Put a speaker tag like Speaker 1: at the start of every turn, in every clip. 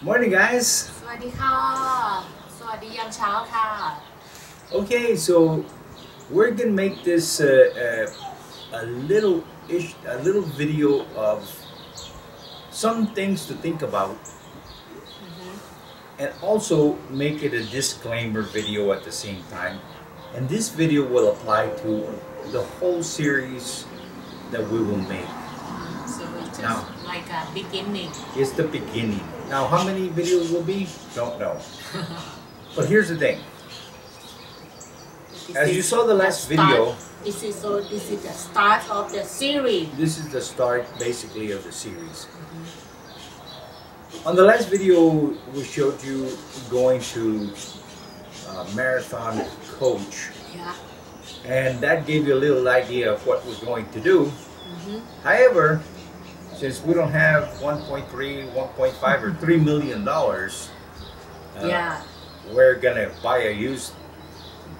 Speaker 1: Morning, guys.
Speaker 2: สวัสดีค่ะสวัสดียามเช้าค่ะ
Speaker 1: Okay, so we're gonna make this a little video of some things to think about, and also make it a disclaimer video at the same time. And this video will apply to the whole series that we will make.
Speaker 2: so it's
Speaker 1: Now,
Speaker 2: just like a beginning
Speaker 1: it's the beginning. Now, how many videos will be? Don't know. But here's the thing. As you saw the last video,
Speaker 2: this is the start of the series.
Speaker 1: this is the start basically of the series. On the last video, we showed you going to marathon coach,
Speaker 2: Yeah.
Speaker 1: and that gave you a little idea of what we're going to do. However, since we don't have 1.3, 1.5, or $3 million,
Speaker 2: Yeah.
Speaker 1: we're gonna buy a used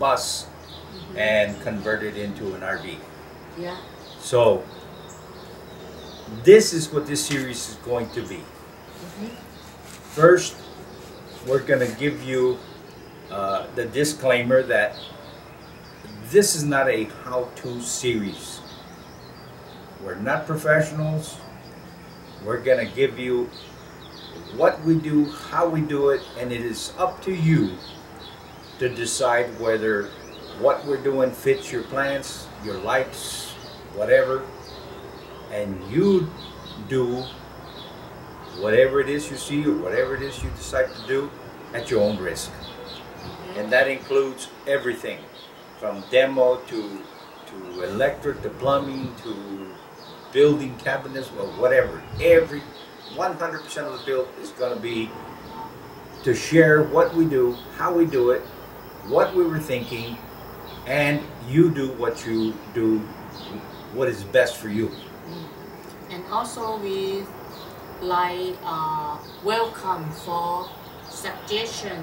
Speaker 1: bus and convert it into an RV.
Speaker 2: Yeah.
Speaker 1: So this is what this series is going to be. First, we're gonna give you the disclaimer that this is not a how-to series. We're not professionals. We're gonna give you what we do, how we do it, and it is up to you to decide whether what we're doing fits your plans, your likes, whatever, and you do whatever it is you see or whatever it is you decide to do at your own risk. And that includes everything from demo to electric to plumbing to building cabinets, well, whatever. Every 100% of the build is going to be to share what we do, how we do it, what we were thinking, and you do what you do, what is best for you.
Speaker 2: And also we like welcome for suggestion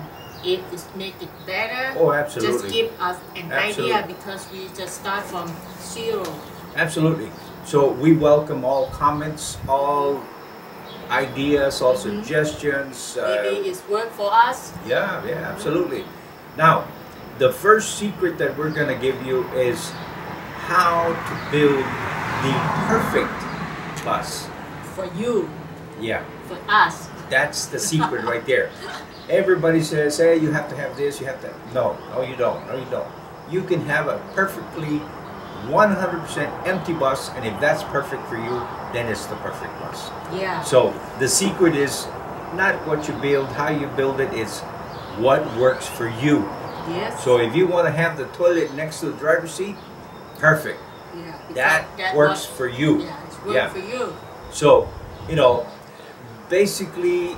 Speaker 2: if it make it better.
Speaker 1: Oh, absolutely.
Speaker 2: Just give us an
Speaker 1: Absolutely.
Speaker 2: idea because we just start from zero.
Speaker 1: Absolutely. So we welcome all comments, all ideas, all suggestions.
Speaker 2: Maybe it's work for us.
Speaker 1: Yeah, absolutely. Now, the first secret that we're going to give you is how to build the perfect bus.
Speaker 2: For you,
Speaker 1: Yeah,
Speaker 2: for us.
Speaker 1: that's the secret right there. Everybody says, hey, you have to have this, you have to. No, you don't. No, you don't. You can have a perfectly 100% empty bus, and if that's perfect for you, then it's the perfect bus.
Speaker 2: Yeah.
Speaker 1: So the secret is not what you build, how you build it, it's what works for you.
Speaker 2: Yes.
Speaker 1: So if you want to have the toilet next to the driver's seat, perfect.
Speaker 2: Yeah.
Speaker 1: That works for you.
Speaker 2: Yeah, it's work for you.
Speaker 1: So, you know, basically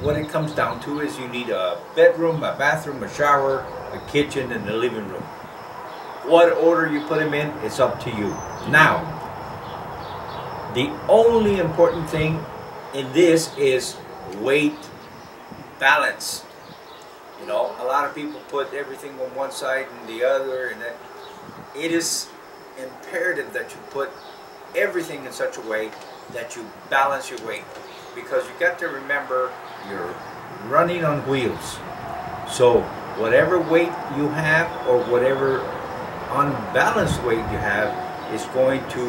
Speaker 1: what it comes down to is you need a bedroom, a bathroom, a shower, a kitchen, and a living room. What order you put them in, it's up to you. Now, the only important thing in this is weight balance. You know, a lot of people put everything on one side and the other, and that it is imperative that you put everything in such a way that you balance your weight, because you got to remember you're running on wheels. So whatever weight you have or whatever unbalanced weight you have is going to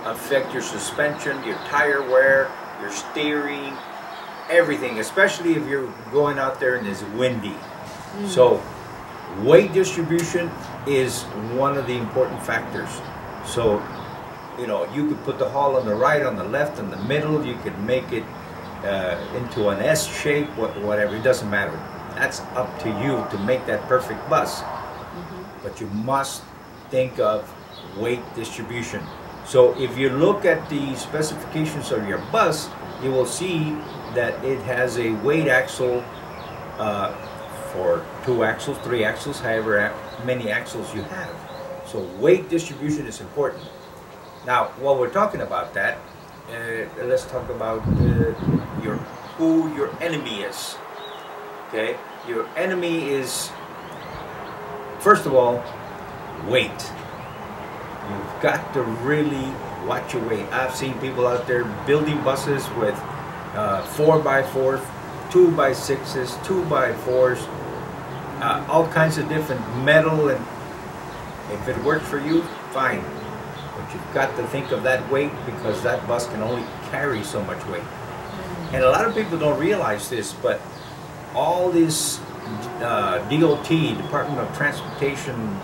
Speaker 1: affect your suspension, your tire wear, your steering, everything, especially if you're going out there and it's windy. So weight distribution is one of the important factors. So, you know, you could put the hull on the right, on the left, in the middle. You could make it into an S shape, whatever. It doesn't matter. That's up to you to make that perfect bus. But you must think of weight distribution. So if you look at the specifications of your bus, you will see that it has a weight axle for 2 axles, 3 axles, however many axles you have. So weight distribution is important. Now, while we're talking about that, let's talk about who your enemy is. Okay, your enemy is, first of all, weight. You've got to really watch your weight. I've seen people out there building buses with 4x4 2x6s, 2x4s, all kinds of different metal, and if it works for you, fine. But you've got to think of that weight, because that bus can only carry so much weight. And a lot of people don't realize this, but all these DOT, Department of Transportation,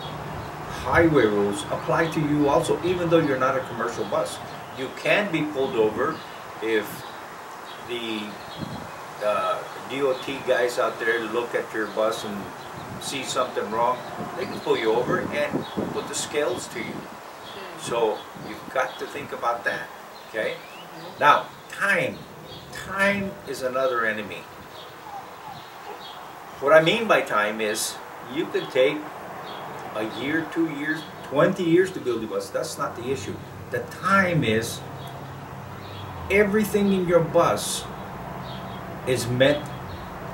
Speaker 1: highway rules apply to you also, even though you're not a commercial bus. You can be pulled over if the DOT guys out there look at your bus and see something wrong. They can pull you over and put the scales to you. So you've got to think about that, okay? Now, time. Time is another enemy. What I mean by time is, you could take a year, 2 years, 20 years to build a bus. That's not the issue. The time is, everything in your bus is meant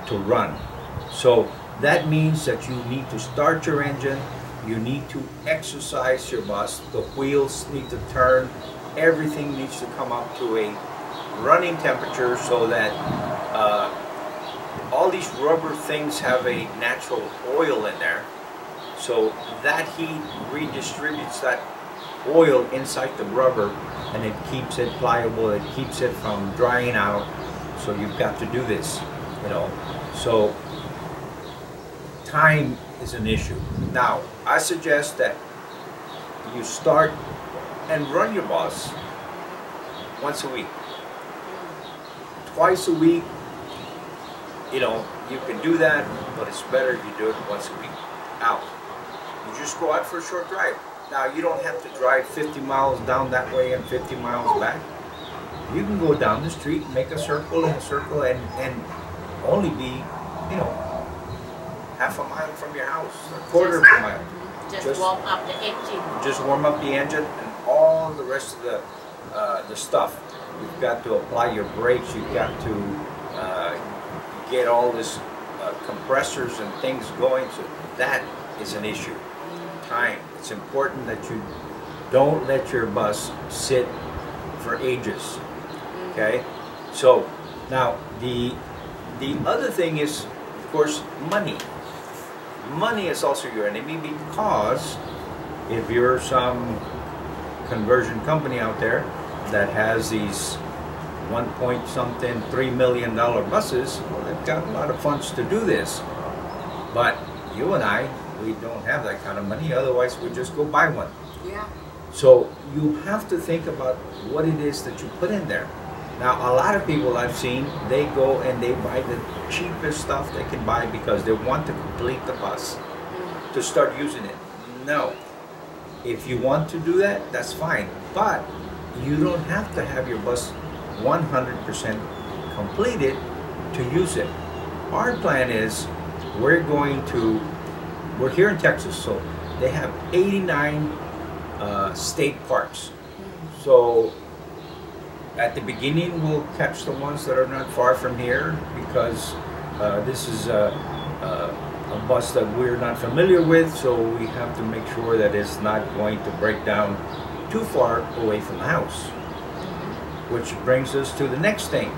Speaker 1: to run. So that means that you need to start your engine, you need to exercise your bus, the wheels need to turn, everything needs to come up to a running temperature, so that all these rubber things have a natural oil in there. So that heat redistributes that oil inside the rubber, and it keeps it pliable, it keeps it from drying out. So you've got to do this, you know. So time is an issue. Now, I suggest that you start and run your bus once a week. Twice a week, you know, you can do that, but it's better if you do it once a week. Out. You just go out for a short drive. Now, you don't have to drive 50 miles down that way and 50 miles back. You can go down the street, make a circle and a circle, and only be, you know, half a mile from your house, a quarter of a mile.
Speaker 2: Just warm up the engine.
Speaker 1: Just warm up the engine, and all the rest of the stuff. You've got to apply your brakes. You've got to get all this compressors and things going. So that is an issue. Time. It's important that you don't let your bus sit for ages. Okay. So now the other thing is, of course, money. Money is also your enemy, because if you're some conversion company out there that has these 1 point something, $3 million buses, well, they've got a lot of funds to do this. But you and I, we don't have that kind of money, otherwise we just go buy one.
Speaker 2: Yeah.
Speaker 1: So you have to think about what it is that you put in there. Now, a lot of people I've seen, they go and they buy the cheapest stuff they can buy because they want to complete the bus to start using it. No. If you want to do that, that's fine. But you don't have to have your bus 100% completed to use it. Our plan is, we're here in Texas, so they have 89 state parks. So at the beginning, we'll catch the ones that are not far from here, because this is a bus that we're not familiar with, so we have to make sure that it's not going to break down too far away from the house. Which brings us to the next thing.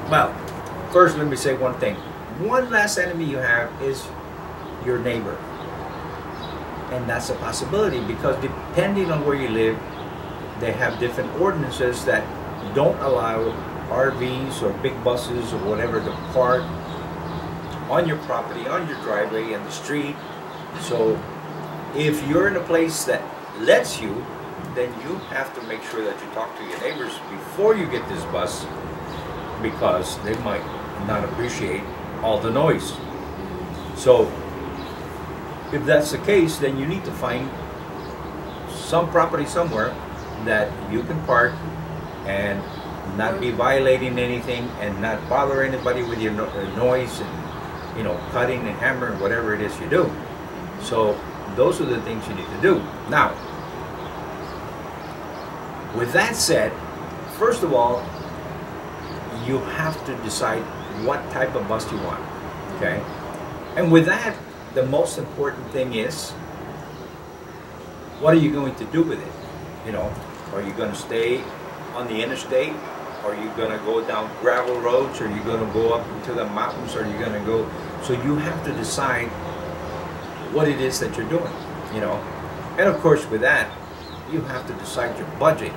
Speaker 1: Well, first let me say one thing. One last enemy you have is your neighbor. And that's a possibility, because depending on where you live, they have different ordinances that don't allow RVs or big buses or whatever to park on your property, on your driveway, in the street. So if you're in a place that lets you, then you have to make sure that you talk to your neighbors before you get this bus, because they might not appreciate all the noise. So if that's the case, then you need to find some property somewhere that you can park and not be violating anything and not bother anybody with your noise and, you know, cutting and hammering, whatever it is you do. So those are the things you need to do. Now, with that said, first of all, you have to decide what type of bus you want, okay? And with that, the most important thing is, what are you going to do with it? You know, are you going to stay on the interstate Are you going to go down gravel roads? Are you going to go up into the mountains? Are you going to go? So you have to decide what it is that you're doing, you know. And of course with that, you have to decide your budget,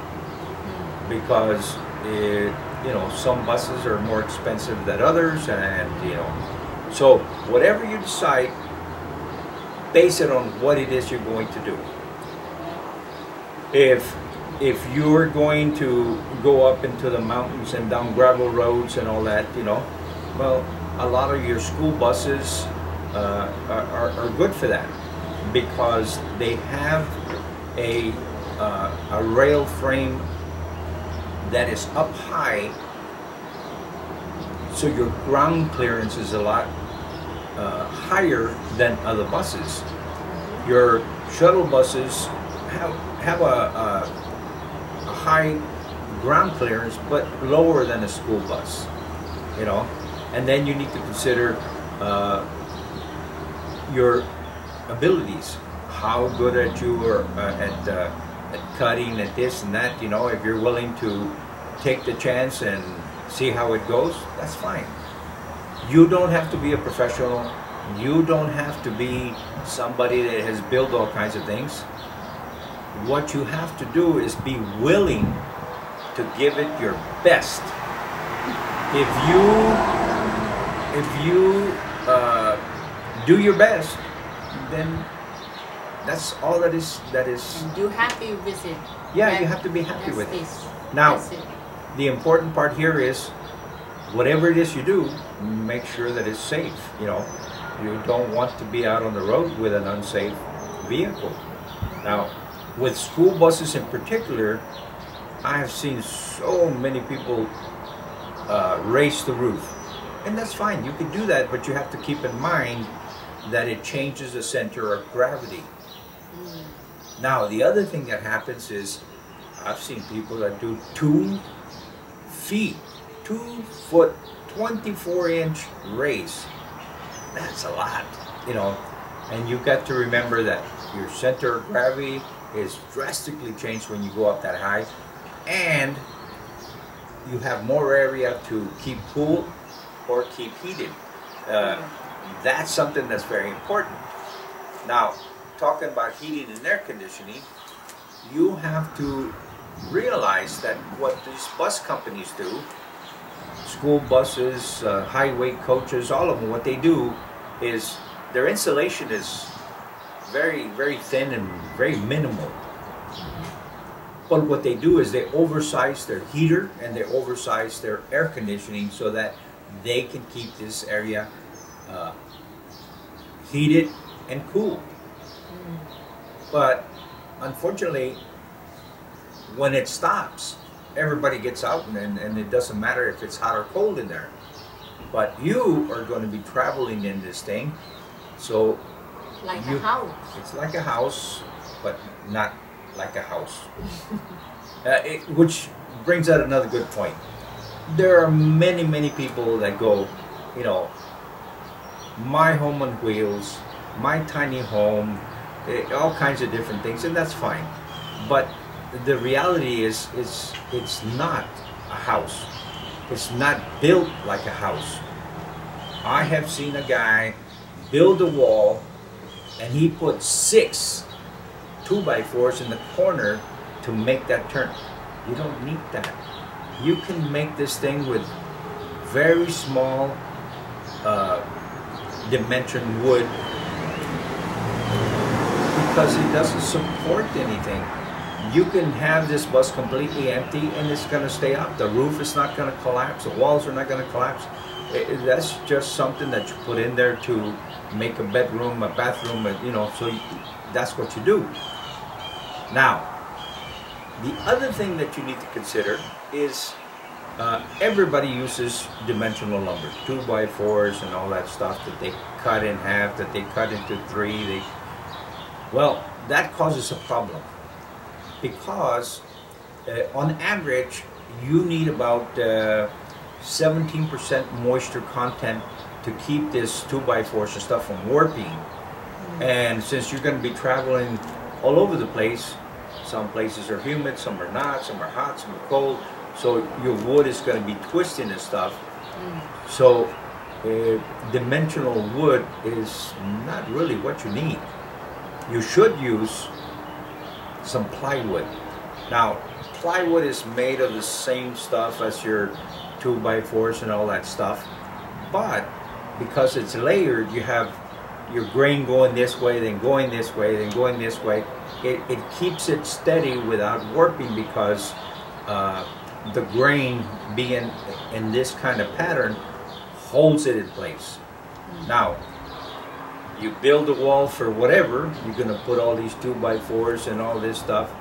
Speaker 1: because you know, some buses are more expensive than others, and you know, so whatever you decide, base it on what it is you're going to do. If you're going to go up into the mountains and down gravel roads and all that, you know, well, a lot of your school buses are good for that, because they have a rail frame that is up high, so your ground clearance is a lot higher than other buses. Your shuttle buses have a high ground clearance, but lower than a school bus, you know. And then you need to consider your abilities, how good at you are at cutting, at this and that, you know. If you're willing to take the chance and see how it goes, that's fine. You don't have to be a professional. You don't have to be somebody that has built all kinds of things. What you have to do is be willing to give it your best. If you do your best, then that's all that is.
Speaker 2: And you happy with it.
Speaker 1: Yeah, you have to be happy with it.
Speaker 2: This.
Speaker 1: Now,
Speaker 2: That's it.
Speaker 1: the important part here is, whatever it is you do, make sure that it's safe. You know, you don't want to be out on the road with an unsafe vehicle. Now, with school buses in particular, I have seen so many people race the roof. And that's fine, you can do that, but you have to keep in mind that it changes the center of gravity. Now, the other thing that happens is, I've seen people that do 2 feet, 2 foot, 24-inch race. That's a lot, you know. And you've got to remember that your center of gravity is drastically changed when you go up that high, and you have more area to keep cool or keep heated. That's something that's very important. Now, talking about heating and air conditioning, you have to realize that what these bus companies do, school buses, highway coaches, all of them, what they do is their insulation is very, very thin and very minimal. But what they do is they oversize their heater and they oversize their air conditioning so that they can keep this area heated and cool. But unfortunately, when it stops, everybody gets out, and it doesn't matter if it's hot or cold in there. But you are going to be traveling in this thing, so
Speaker 2: Like a house.
Speaker 1: it's like a house, but not like a house. Which brings out another good point. There are many, many people that go, you know, my home on wheels, my tiny home, all kinds of different things, and that's fine. But the reality is, it's not a house. It's not built like a house. I have seen a guy build a wall, and he put 6 2x4s in the corner to make that turn. You don't need that. You can make this thing with very small dimension wood, because it doesn't support anything. You can have this bus completely empty and it's going to stay up. The roof is not going to collapse. The walls are not going to collapse. That's just something that you put in there to make a bedroom, a bathroom, you know, so that's what you do. Now, the other thing that you need to consider is everybody uses dimensional lumber, 2x4s and all that stuff that they cut in half, that they cut into 3. Well, that causes a problem, because on average you need about 17% moisture content to keep this 2x4s and stuff from warping. And since you're going to be traveling all over the place, some places are humid, some are not, some are hot, some are cold, so your wood is going to be twisting and stuff. So dimensional wood is not really what you need. You should use some plywood. Now, plywood is made of the same stuff as your 2x4s and all that stuff, but because it's layered, you have your grain going this way, then going this way, then going this way. It keeps it steady without warping, because the grain being in this kind of pattern holds it in place. Now, you build a wall for whatever, you're going to put all these 2x4s and all this stuff,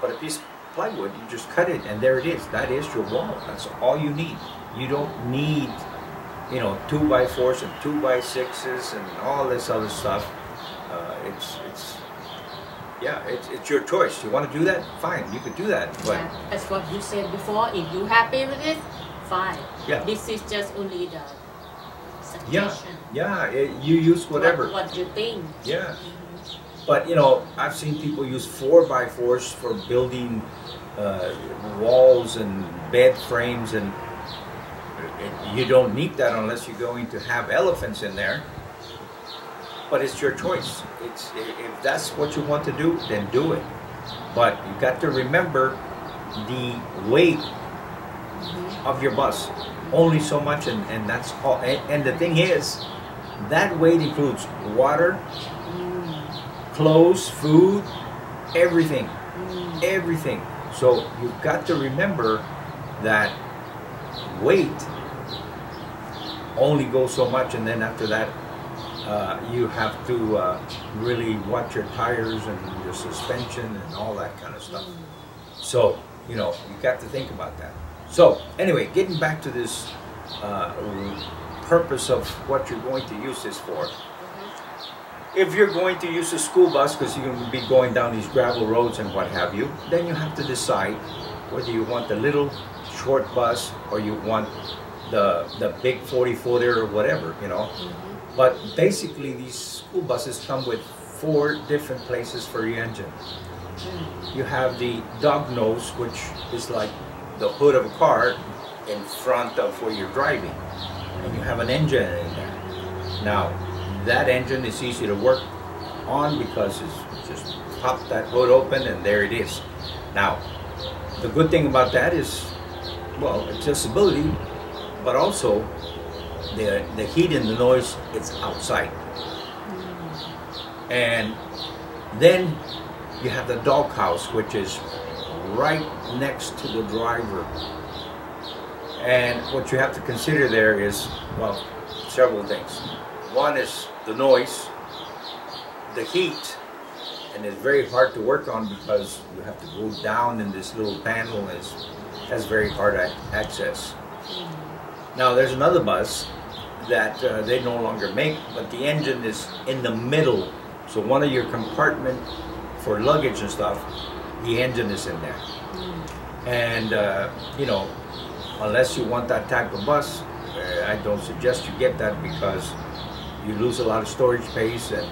Speaker 1: but a piece of plywood, you just cut it and there it is. That is your wall. That's all you need. You don't need, you know, 2x4s and 2x6s and all this other stuff. It's your choice. You want to do that? Fine, you could do that. But
Speaker 2: yeah, that's what you said before. If you happy with it, fine.
Speaker 1: Yeah.
Speaker 2: This is just only the suggestion.
Speaker 1: You use whatever.
Speaker 2: What you think.
Speaker 1: Yeah. But you know, I've seen people use 4x4s for building walls and bed frames, and you don't need that unless you're going to have elephants in there. But it's your choice. If that's what you want to do, then do it. But you got to remember the weight of your bus. Only so much, and that's all. And the thing is, that weight includes water, clothes, food, everything. Everything. So you've got to remember that weight only goes so much, and then after that, you have to really watch your tires and your suspension and all that kind of stuff. So, you know, you got to think about that. So, anyway, getting back to this purpose of what you're going to use this for. If you're going to use a school bus, because you're going to be going down these gravel roads and what have you, then you have to decide whether you want the little short bus or you want the big 40-footer or whatever, you know. But basically, these school buses come with 4 different places for your engine. You have the dog nose, which is like the hood of a car in front of where you're driving. And you have an engine in there. Now, that engine is easy to work on because it's just pop that hood open and there it is. Now, the good thing about that is, well, accessibility, but also the heat and the noise, it's outside. And then you have the doghouse, which is right next to the driver. And what you have to consider there is, well, several things. One is the noise, the heat, and it's very hard to work on because you have to go down in this little panel and it has very hard access. Now there's another bus that they no longer make, but the engine is in the middle. So one of your compartment for luggage and stuff, the engine is in there. And you know, unless you want that type of bus, I don't suggest you get that because you lose a lot of storage space, and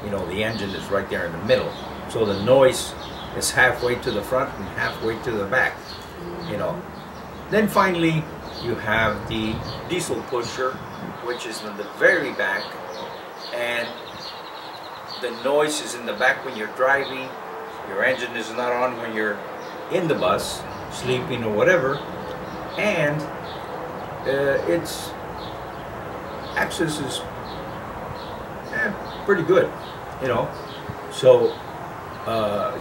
Speaker 1: you know, the engine is right there in the middle. So the noise is halfway to the front and halfway to the back, you know. Then finally, you have the diesel pusher, which is in the very back, and the noise is in the back when you're driving. Your engine is not on when you're in the bus, sleeping or whatever, and its access is pretty good, you know. So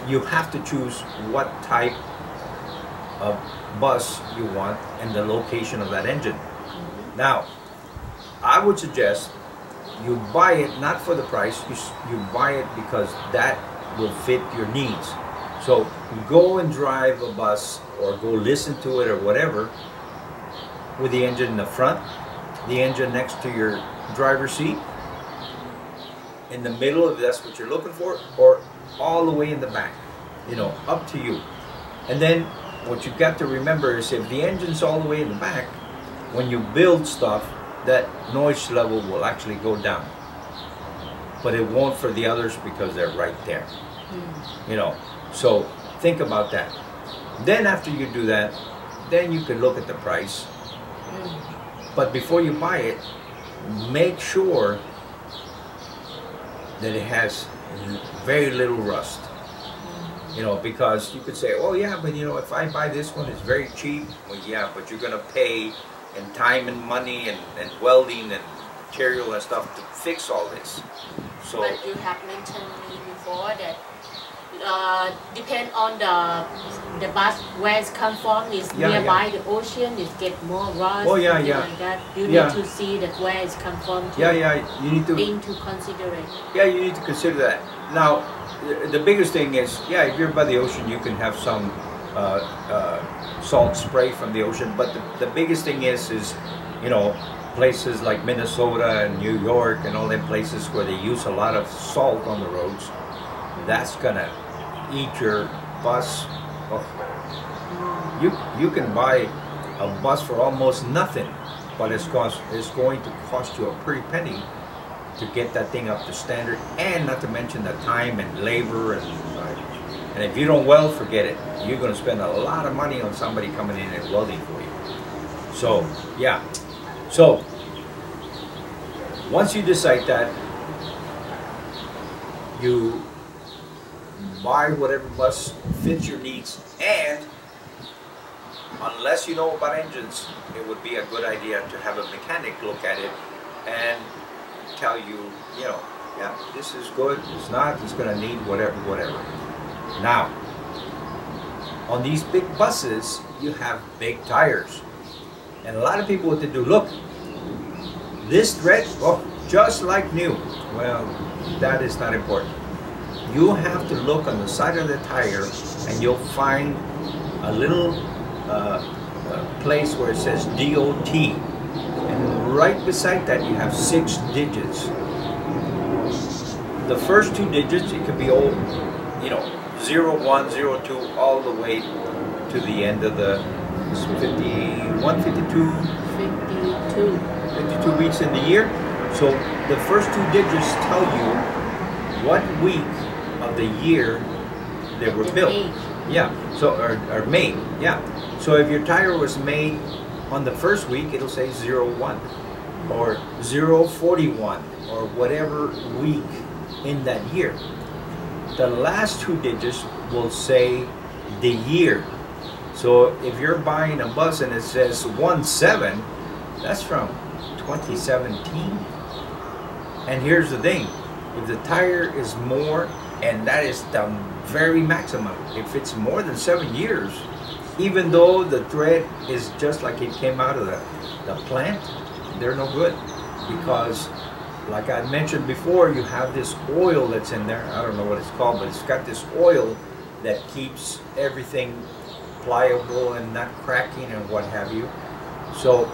Speaker 1: you have to choose what type of bus you want and the location of that engine. Now, I would suggest you buy it not for the price, you buy it because that will fit your needs. So go and drive a bus or go listen to it or whatever with the engine in the front, the engine next to your driver's seat, in the middle if that's what you're looking for, or all the way in the back, you know, up to you. And then what you've got to remember is if the engine's all the way in the back, when you build stuff, that noise level will actually go down. But it won't for the others because they're right there. You know, so think about that. Then after you do that, then you can look at the price.
Speaker 2: Mm.
Speaker 1: But before you buy it, make sure that it has very little rust. You know, because you could say, oh yeah, but you know, if I buy this one, it's very cheap. Well, yeah, but you're gonna pay in time and money and welding and material and stuff to fix all this. So,
Speaker 2: But you have mentioned me before that depend on the bus where it's come from. Is nearby the ocean. It get more rust.
Speaker 1: Oh yeah,
Speaker 2: something
Speaker 1: yeah.
Speaker 2: like that. You
Speaker 1: Yeah.
Speaker 2: need to see that where it's come from. To
Speaker 1: you need to.
Speaker 2: Thing to consider it.
Speaker 1: Yeah, you need to consider that. Now, the biggest thing is, yeah, if you're by the ocean, you can have some salt spray from the ocean. But the biggest thing is, you know, places like Minnesota and New York and all them places where they use a lot of salt on the roads. That's gonna eat your bus. Oh. You can buy a bus for almost nothing, but it's going to cost you a pretty penny to get that thing up to standard, and not to mention the time and labor and if you don't weld, forget it. You're going to spend a lot of money on somebody coming in and welding for you. So yeah, so once you decide that, you buy whatever bus fits your needs, and unless you know about engines, it would be a good idea to have a mechanic look at it and tell you, you know, yeah, this is good, it's not, it's going to need whatever. Now, on these big buses, you have big tires. And a lot of people, what they do, look, this thread, oh, just like new. Well, that is not important. You have to look on the side of the tire and you'll find a little place where it says DOT. And right beside that you have 6 digits. The first 2 digits, it could be old, you know, 0, 1, 0, 2, all the way to the end of the 51, 52? 52 weeks in the year. So the first 2 digits tell you what week of the year they were built. Yeah, so, or made, yeah. So if your tire was made on the first week, it'll say 01 or 041 or whatever week in that year. The last 2 digits will say the year. So if you're buying a bus and it says 17, that's from 2017. And here's the thing, if the tire is more, and that is the very maximum, if it's more than 7 years, even though the thread is just like it came out of the plant, they're no good. Because like I mentioned before, you have this oil that's in there. I don't know what it's called, but it's got this oil that keeps everything pliable and not cracking and what have you. So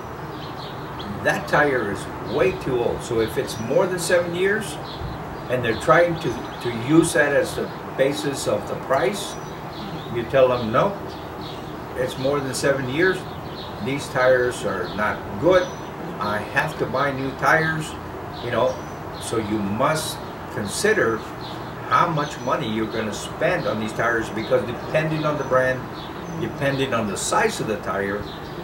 Speaker 1: that tire is way too old. So if it's more than 7 years and they're trying to use that as the basis of the price, you tell them no, it's more than 7 years, these tires are not good, I have to buy new tires, you know. So you must consider how much money you're going to spend on these tires, because depending on the brand, depending on the size of the tire,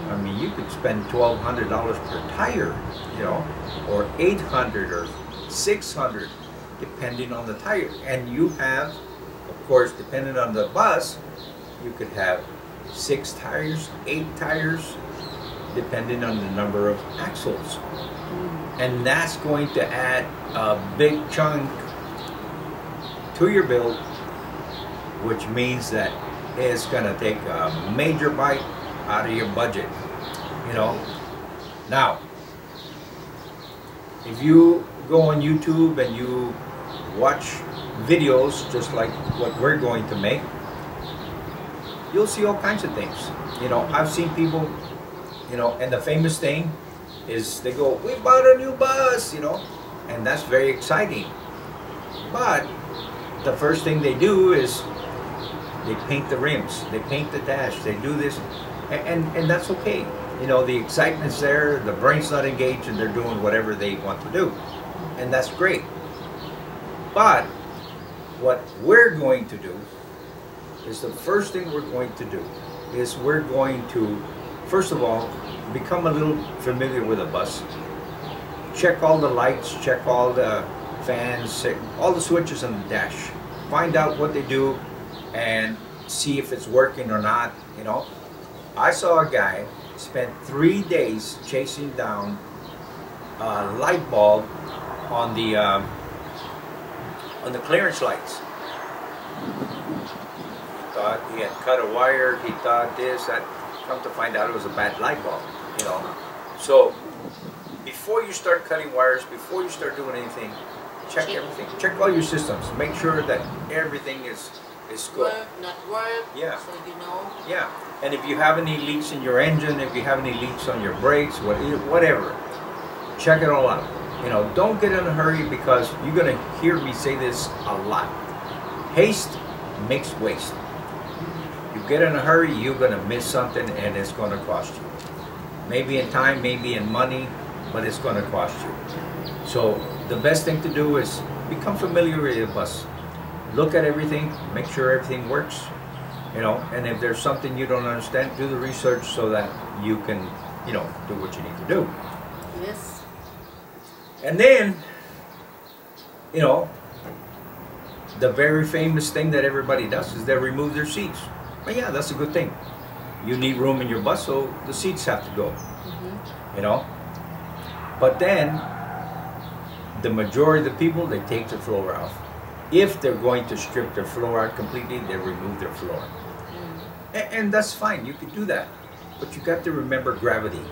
Speaker 1: I mean, you could spend $1,200 per tire, you know, or $800 or $600, depending on the tire. And you have, of course, depending on the bus, you could have 6 tires, 8 tires, depending on the number of axles. And that's going to add a big chunk to your bill, which means that it's going to take a major bite out of your budget, you know. Now, if you go on YouTube and you watch videos just like what we're going to make, you'll see all kinds of things. You know, I've seen people, you know, and the famous thing is they go, we bought a new bus, you know, and that's very exciting. But the first thing they do is they paint the rims, they paint the dash, they do this, and that's okay. You know, the excitement's there, the brain's not engaged, and they're doing whatever they want to do, and that's great. But what we're going to do is, the first thing we're going to do is we're going to first of all, become a little familiar with a bus. Check all the lights, check all the fans, check all the switches on the dash. Find out what they do and see if it's working or not, you know. I saw a guy spent 3 days chasing down a light bulb on the clearance lights. He thought he had cut a wire, he thought this, that. Come to find out it was a bad light bulb, you know. So before you start cutting wires, before you start doing anything, check everything. Check all your systems. Make sure that everything is good.
Speaker 2: Work, not work.
Speaker 1: Yeah.
Speaker 2: So you know.
Speaker 1: Yeah. And if you have any leaks in your engine, if you have any leaks on your brakes, whatever, check it all out. You know, don't get in a hurry, because you're gonna hear me say this a lot. Haste makes waste. You get in a hurry, you're gonna miss something, and it's gonna cost you. Maybe in time, maybe in money, but it's gonna cost you. So the best thing to do is become familiar with the bus. Look at everything, make sure everything works, you know, and if there's something you don't understand, do the research so that you can, you know, do what you need to do.
Speaker 2: Yes.
Speaker 1: And then, you know, the very famous thing that everybody does is they remove their seats. But yeah, that's a good thing. You need room in your bus, so the seats have to go, you know. But then, the majority of the people, they take the floor off. If they're going to strip their floor out completely, they remove their floor. And that's fine, you can do that. But you got to remember gravity.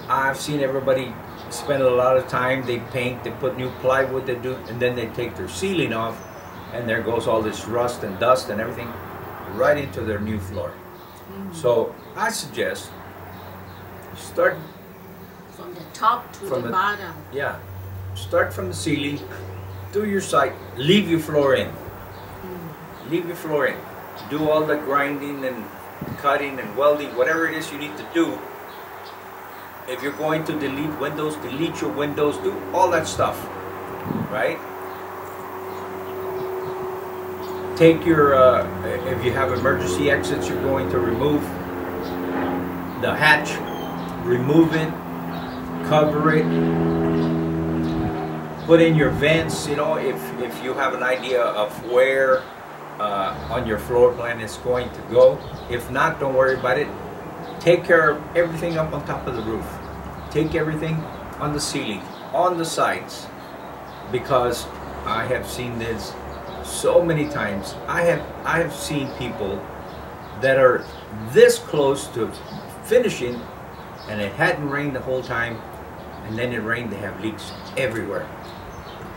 Speaker 1: I've seen everybody spend a lot of time, they paint, they put new plywood, they do, and then they take their ceiling off, and there goes all this rust and dust and everything right into their new floor. So I suggest start
Speaker 2: from the top to the bottom.
Speaker 1: Yeah, start from the ceiling, do your site, leave your floor in. Leave your floor in. Do all the grinding and cutting and welding, whatever it is you need to do. If you're going to delete your windows, do all that stuff, right? Take your, if you have emergency exits you're going to remove, the hatch, remove it, cover it, put in your vents, you know, if you have an idea of where on your floor plan it's going to go. If not, don't worry about it. Take care of everything up on top of the roof. Take everything on the ceiling, on the sides, because I have seen this so many times. I have seen people that are this close to finishing, and it hadn't rained the whole time, and then it rained. They have leaks everywhere.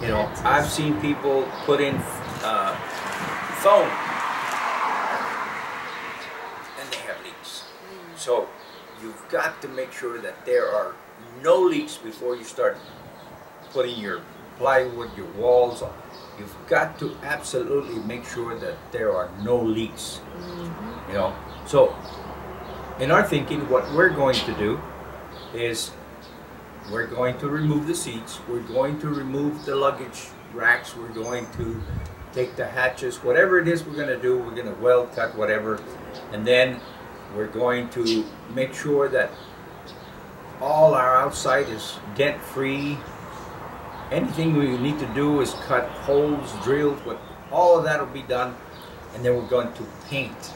Speaker 1: You know, I've seen people put in foam, and they have leaks. So you've got to make sure that there are no leaks before you start putting your plywood, your walls on. You've got to absolutely make sure that there are no leaks. You know, so in our thinking, what we're going to do is we're going to remove the seats, we're going to remove the luggage racks, we're going to take the hatches, whatever it is we're going to do, we're going to weld, cut, whatever, and then we're going to make sure that all our outside is dent free. Anything we need to do is cut holes, drills, but all of that will be done, and then we're going to paint.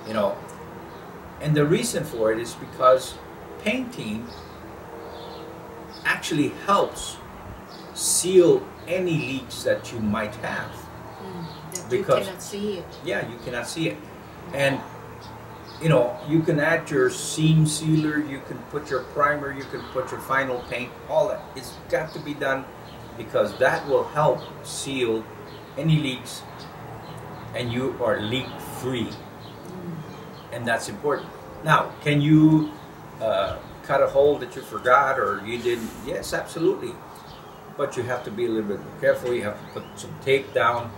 Speaker 1: You know, and the reason for it is because painting actually helps seal any leaks that you might have.
Speaker 2: Because you cannot see it.
Speaker 1: Yeah, you cannot see it. And you know, you can add your seam sealer, you can put your primer, you can put your final paint, all that. It's got to be done because that will help seal any leaks, and you are leak free. And that's important. Now, can you cut a hole that you forgot or you didn't? Yes, absolutely. But you have to be a little bit more careful. You have to put some tape down.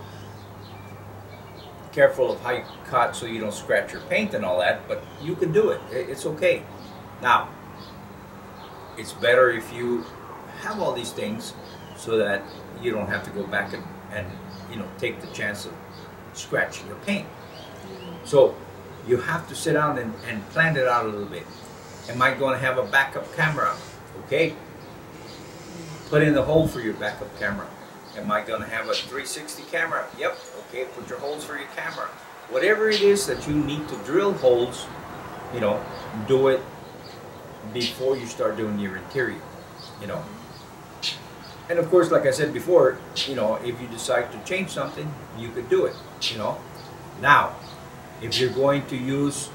Speaker 1: Careful of how you cut so you don't scratch your paint and all that, but you can do it. It's okay. Now, it's better if you have all these things so that you don't have to go back and you know, take the chance of scratching your paint. So you have to sit down and plan it out a little bit. Am I going to have a backup camera? Okay. Put in the hole for your backup camera. Am I going to have a 360 camera? Yep. Okay, put your holes for your camera. Whatever it is that you need to drill holes, you know, do it before you start doing your interior, you know. And of course, like I said before, you know, if you decide to change something, you could do it, you know. Now, if you're going to use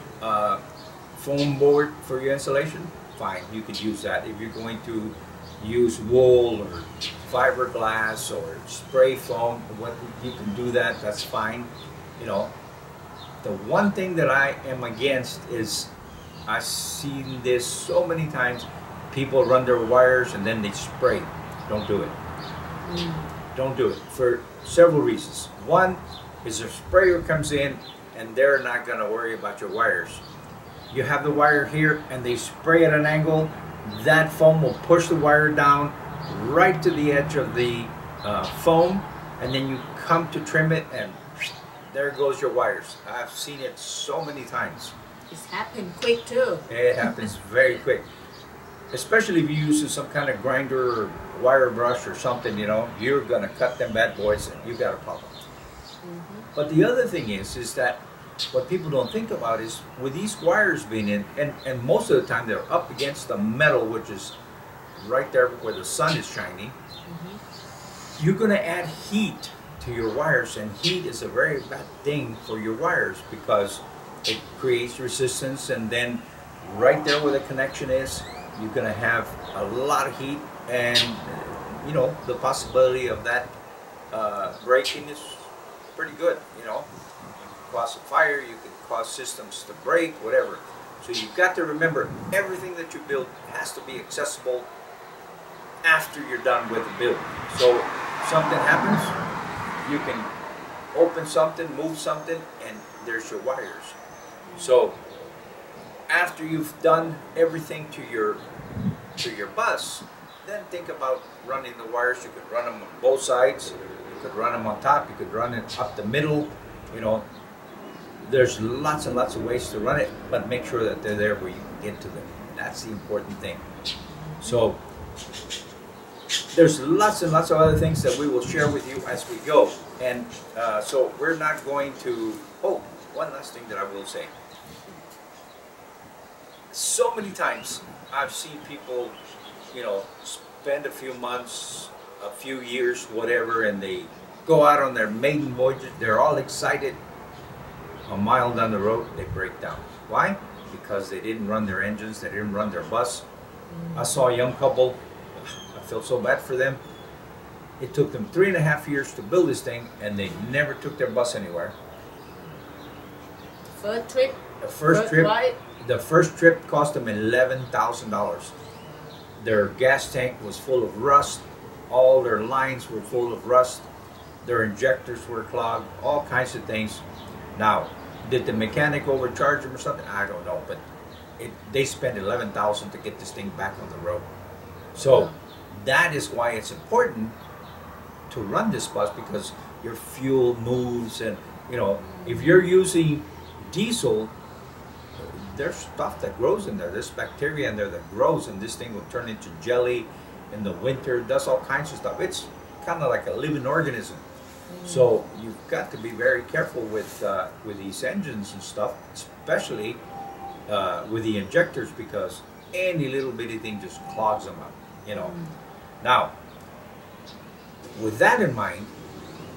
Speaker 1: foam board for your insulation, fine, you could use that. If you're going to use wool or fiberglass or spray foam, what you can do that, that's fine, you know. The one thing that I am against is, I've seen this so many times, people run their wires and then they spray. Don't do it. Don't do it for several reasons. One is a sprayer comes in and they're not going to worry about your wires. You have the wire here and they spray at an angle, that foam will push the wire down right to the edge of the foam, and then you come to trim it and there goes your wires. I've seen it so many times.
Speaker 2: It's happened quick too.
Speaker 1: It happens very quick. Especially if you use some kind of grinder or wire brush or something, you know, you're gonna cut them bad boys and you got a problem. But the other thing is that what people don't think about is with these wires being in, and most of the time they're up against the metal, which is right there where the sun is shining, you're gonna add heat to your wires, and heat is a very bad thing for your wires because it creates resistance, and then right there where the connection is, you're going to have a lot of heat, and you know, the possibility of that breaking is pretty good. You know, you can cause a fire, you can cause systems to break, whatever. So you've got to remember, everything that you build has to be accessible after you're done with the build. So if something happens, you can open something, move something, and there's your wires. So after you've done everything to your bus, then think about running the wires. You could run them on both sides, you could run them on top, you could run it up the middle, you know. There's lots and lots of ways to run it, but make sure that they're there where you can get to them. That's the important thing. So there's lots and lots of other things that we will share with you as we go. And so we're not going to, oh, one last thing that I will say. So many times I've seen people, you know, spend a few months, a few years, whatever, and they go out on their maiden voyage. They're all excited. A mile down the road, they break down. Why? Because they didn't run their engines, they didn't run their bus. I saw a young couple, I felt so bad for them. It took them 3.5 years to build this thing, and they never took their bus anywhere.
Speaker 2: First trip?
Speaker 1: The first trip cost them $11,000. Their gas tank was full of rust. All their lines were full of rust. Their injectors were clogged. All kinds of things. Now, did the mechanic overcharge them or something? I don't know, but they spent $11,000 to get this thing back on the road. So that is why it's important to run this bus, because your fuel moves, and you know, if you're using diesel, there's stuff that grows in there. There's bacteria in there that grows, and this thing will turn into jelly in the winter. It does all kinds of stuff. It's kind of like a living organism. So you've got to be very careful with these engines and stuff, especially with the injectors, because any little bitty thing just clogs them up, you know. Now, with that in mind,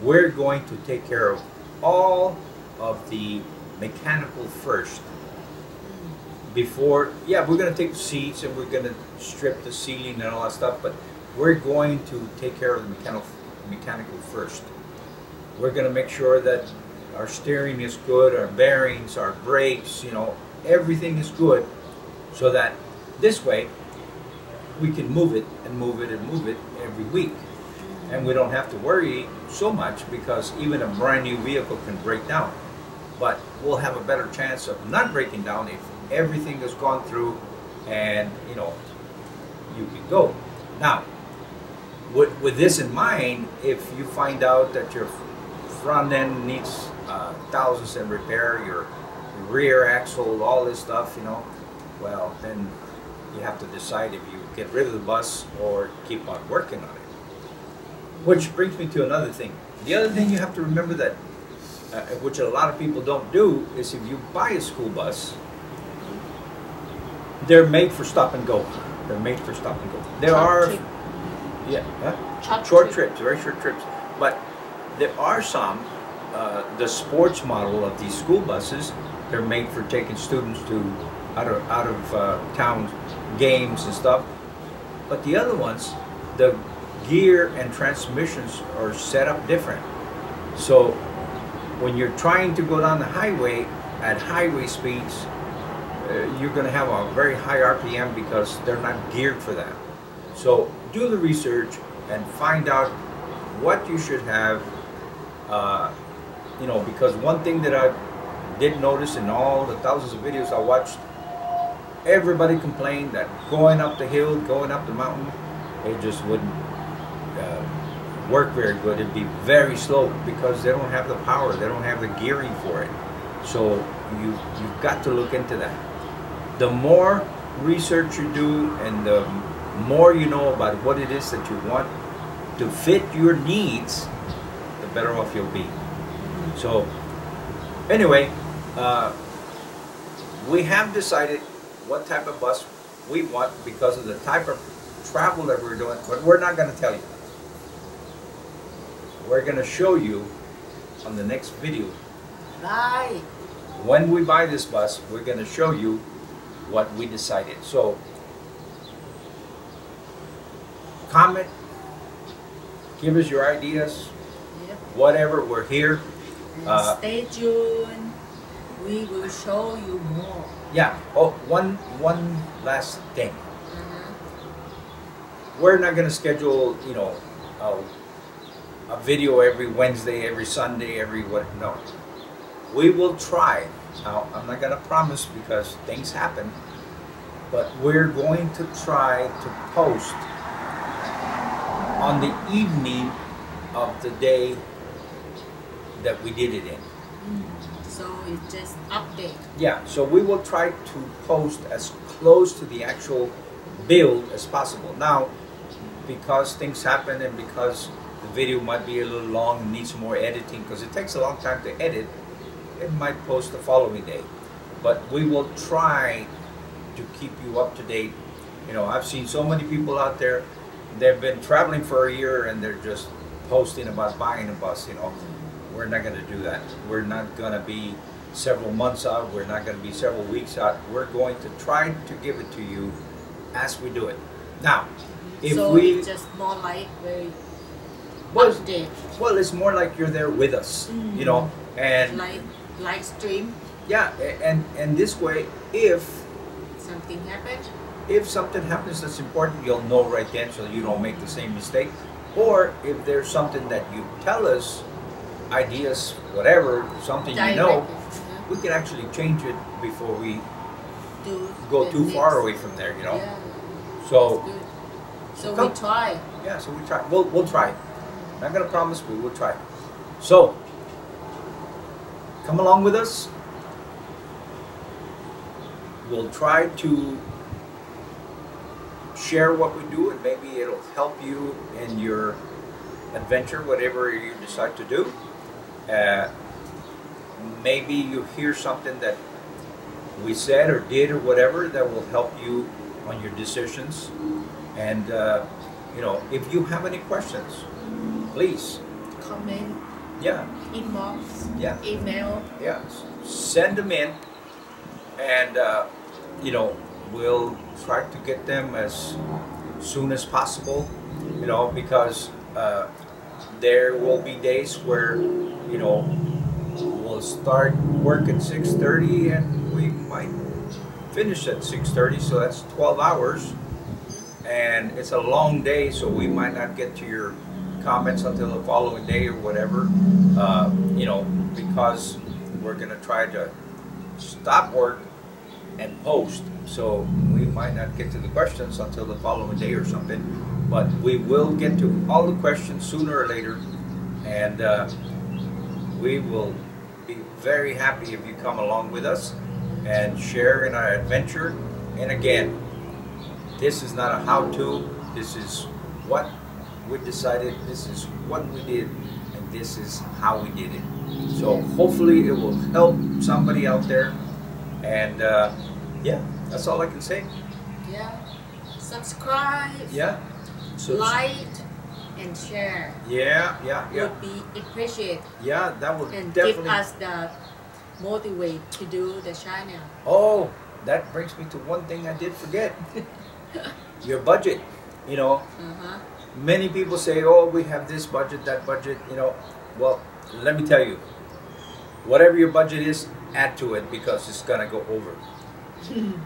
Speaker 1: we're going to take care of all of the mechanical first. Before, yeah, we're going to take the seats and we're going to strip the ceiling and all that stuff, but we're going to take care of the mechanical first. We're going to make sure that our steering is good, our bearings, our brakes, you know, everything is good, so that this way we can move it and move it and move it every week. And we don't have to worry so much, because even a brand new vehicle can break down. But we'll have a better chance of not breaking down if everything has gone through and, you know, you can go. Now, with this in mind, if you find out that your front end needs thousands in repair, your rear axle, all this stuff, you know, well, then you have to decide if you get rid of the bus or keep on working on it. Which brings me to another thing. The other thing you have to remember that, which a lot of people don't do, is if you buy a school bus, they're made for stop and go. They're made for stop and go. There are, yeah, short trips, very short trips. But there are some, the sports model of these school buses, they're made for taking students to out of town games and stuff. But the other ones, the gear and transmissions are set up different. So when you're trying to go down the highway at highway speeds, you're going to have a very high RPM because they're not geared for that. So do the research and find out what you should have. You know, because one thing that I did notice in all the thousands of videos I watched, everybody complained that going up the hill, going up the mountain, it just wouldn't work very good. It'd be very slow because they don't have the power, they don't have the gearing for it. So you've got to look into that. The more research you do and the more you know about what it is that you want to fit your needs, the better off you'll be. So anyway, we have decided what type of bus we want because of the type of travel that we're doing, but we're not going to tell you. We're going to show you on the next video.
Speaker 2: Right.
Speaker 1: When we buy this bus, we're going to show you what we decided. So comment, give us your ideas,
Speaker 2: Yep.
Speaker 1: whatever, we're here.
Speaker 2: And stay tuned. We will show you more.
Speaker 1: Yeah. Oh, one last thing. We're not going to schedule, you know, a video every Wednesday, every Sunday, every what? No. We will try. Now, I'm not going to promise because things happen, but we're going to try to post on the evening of the day that we did it in.
Speaker 2: So it's just update.
Speaker 1: Yeah, so we will try to post as close to the actual build as possible. Now, because things happen and because the video might be a little long and needs some more editing, because it takes a long time to edit, it might post the following day. But we will try to keep you up to date. You know, I've seen so many people out there, they've been traveling for a year and they're just posting about buying a bus, you know. We're not going to do that. We're not going to be several months out. We're not going to be several weeks out. We're going to try to give it to you as we do it. Now, if
Speaker 2: so
Speaker 1: we...
Speaker 2: it's just more like very
Speaker 1: well,
Speaker 2: update.
Speaker 1: Well, it's more like you're there with us, you know. And
Speaker 2: like live stream.
Speaker 1: yeah, and this way, if
Speaker 2: Something happened.
Speaker 1: if something happens that's important, you'll know right then so you don't make the same mistake. Or if there's something that you tell us, ideas, whatever, something you know, we can actually change it before we go too far away from there, you know.
Speaker 2: Yeah.
Speaker 1: So,
Speaker 2: So we try.
Speaker 1: yeah, so we try. We'll try. Not gonna promise, but we'll try. So, come along with us. We'll try to share what we do, and maybe it'll help you in your adventure, whatever you decide to do. Maybe you hear something that we said or did or whatever that will help you on your decisions. And you know, if you have any questions, please
Speaker 2: Comment.
Speaker 1: yeah
Speaker 2: Inbox.
Speaker 1: yeah
Speaker 2: Email.
Speaker 1: yeah send them in, and you know, we'll try to get them as soon as possible, you know, because there will be days where, you know, we'll start work at 6:30 and we might finish at 6:30, so that's 12 hours, and it's a long day, so we might not get to your comments until the following day or whatever, you know, because we're going to try to stop work and post, so we might not get to the questions until the following day or something, but we will get to all the questions sooner or later, and we will be very happy if you come along with us and share in our adventure. And again, this is not a how-to. This is what we decided. This is what we did, and this is how we did it. So hopefully it will help somebody out there. And yeah, that's all I can say.
Speaker 2: Yeah. Subscribe.
Speaker 1: Yeah. So,
Speaker 2: like and share.
Speaker 1: Yeah.
Speaker 2: Would be appreciated.
Speaker 1: Yeah, that would
Speaker 2: and
Speaker 1: definitely
Speaker 2: give us the motivate to do the channel.
Speaker 1: Oh, that brings me to one thing I did forget. Your budget. You know, many people say, oh, we have this budget, that budget, you know. Well, let me tell you, whatever your budget is, add to it because it's going to go over.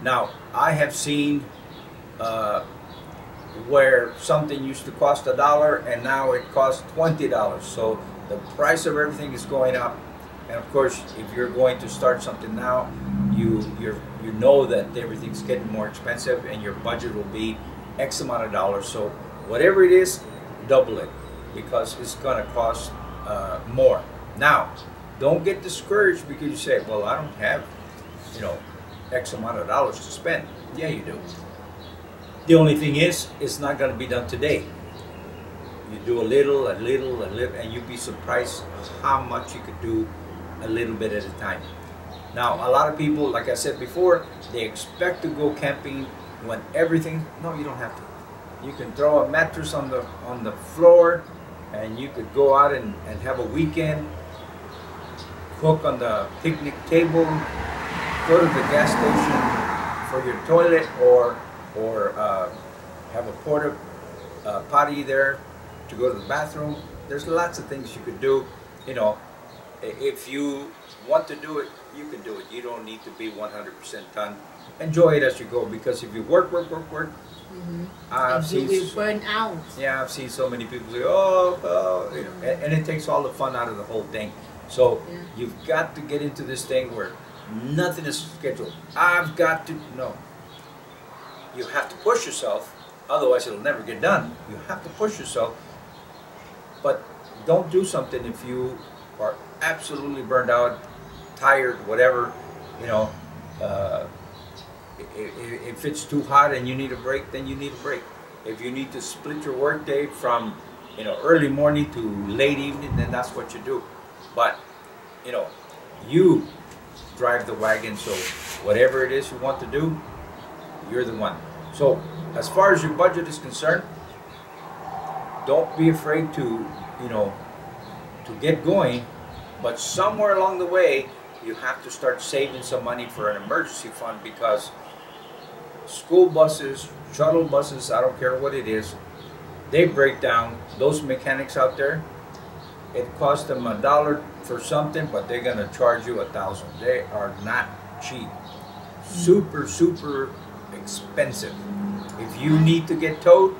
Speaker 1: Now, I have seen where something used to cost $1 and now it costs $20. So the price of everything is going up. And of course, if you're going to start something now, you know that everything's getting more expensive and your budget will be X amount of dollars. So whatever it is, double it because it's going to cost more. Now, don't get discouraged because you say, well, I don't have, you know, X amount of dollars to spend. Yeah, you do. The only thing is, it's not going to be done today. You do a little, and you'd be surprised how much you could do a little bit at a time. Now, a lot of people, like I said before, they expect to go camping when everything, no, you don't have to. You can throw a mattress on the floor and you could go out and have a weekend, cook on the picnic table, go to the gas station for your toilet or have a porta potty there to go to the bathroom. There's lots of things you could do. You know, if you want to do it, you can do it. You don't need to be 100% done. Enjoy it as you go because if you work, I've seen
Speaker 2: you will burn out.
Speaker 1: Yeah, I've seen so many people say, oh, you know, and it takes all the fun out of the whole thing. So you've got to get into this thing where nothing is scheduled. I've got to, no. You have to push yourself, otherwise it'll never get done. You have to push yourself, but don't do something if you are absolutely burned out, tired, whatever, you know. If it's too hot and you need a break, then you need a break. If you need to split your work day from, you know, early morning to late evening, then that's what you do. But, you know, you drive the wagon, so whatever it is you want to do, you're the one. So as far as your budget is concerned, don't be afraid to, you know, to get going, but somewhere along the way you have to start saving some money for an emergency fund because school buses, shuttle buses, I don't care what it is, they break down. Those mechanics out there, it costs them $1 for something, but they're going to charge you $1,000. They are not cheap. Super expensive. If you need to get towed,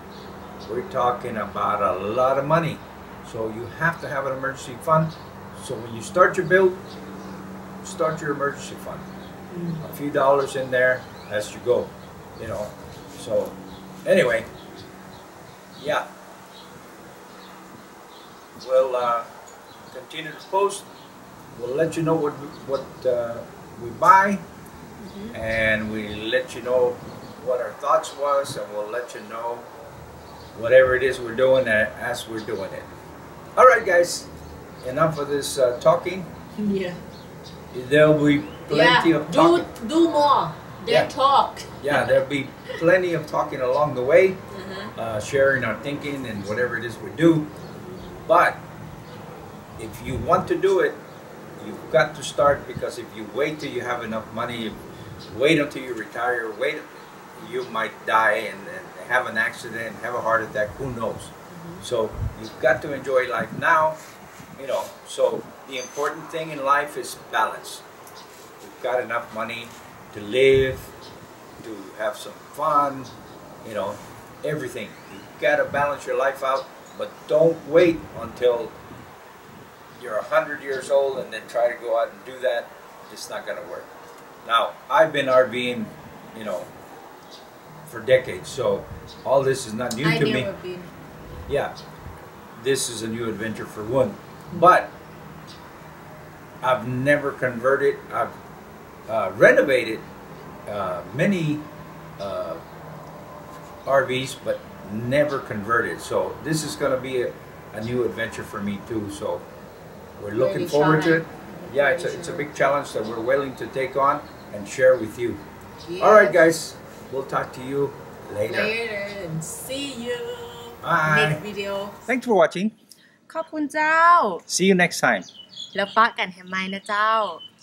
Speaker 1: we're talking about a lot of money. So you have to have an emergency fund. So when you start your build, start your emergency fund. A few dollars in there as you go, you know. So anyway, yeah. We'll continue to post. We'll let you know what we buy, and we let you know what our thoughts was, and we'll let you know whatever it is we're doing as we're doing it. All right, guys. Enough of this talking.
Speaker 2: Yeah.
Speaker 1: There'll be plenty of talking.
Speaker 2: Do more than talk.
Speaker 1: Yeah, there'll be plenty of talking along the way, sharing our thinking and whatever it is we do. But if you want to do it, you've got to start, because if you wait till you have enough money, wait until you retire, you might die and have an accident, have a heart attack, who knows. So you've got to enjoy life now, you know. So the important thing in life is balance. You've got enough money to live, to have some fun, you know, everything. You've got to balance your life out, but don't wait until you're 100 years old and then try to go out and do that. It's not going to work. Now, I've been RVing, you know, for decades, so all this is not new to me.
Speaker 2: Been.
Speaker 1: Yeah, this is a new adventure for Woon. But I've never converted. I've renovated many RVs, but never converted. So this is going to be a new adventure for me too. So we're looking forward to it. Yeah, it's a big challenge that we're willing to take on and share with you. Yes. All right, guys. We'll talk to you later.
Speaker 3: And see you.
Speaker 1: Bye.
Speaker 3: Next video.
Speaker 1: Thanks for watching.
Speaker 3: ขอบคุณเจ้า
Speaker 1: See you next time.
Speaker 3: แล้วปะกันแฮมไมนะเจ้า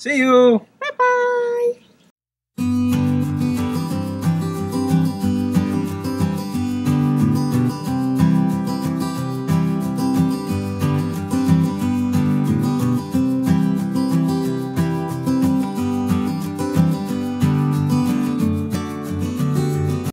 Speaker 1: See you.
Speaker 3: Bye bye